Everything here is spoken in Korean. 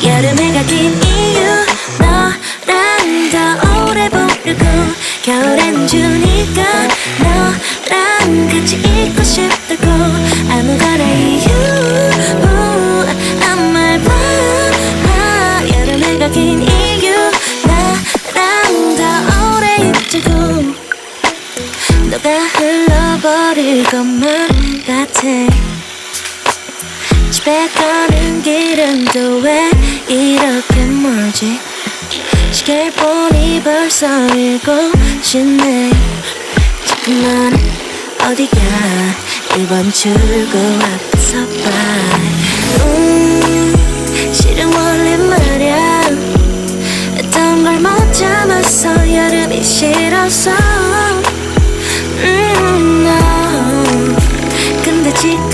여름해가 긴 이유 너랑 더 오래 보려고 겨울엔 주니까 너랑 같이 있고 싶다고 아무거나 이유 난 말 봐 여름해가 긴 이유 나랑 더 오래 있자고 너가 흘러버릴 것만 같아 집에 가는 길은 또 왜 이렇게 멀지 시계를 보니 벌써 7시네 잠깐만 어디야 1번 출구 앞에서 봐 실은 원래 말야 했던 걸 못 참았어 여름이 싫어서 no. 근데 지금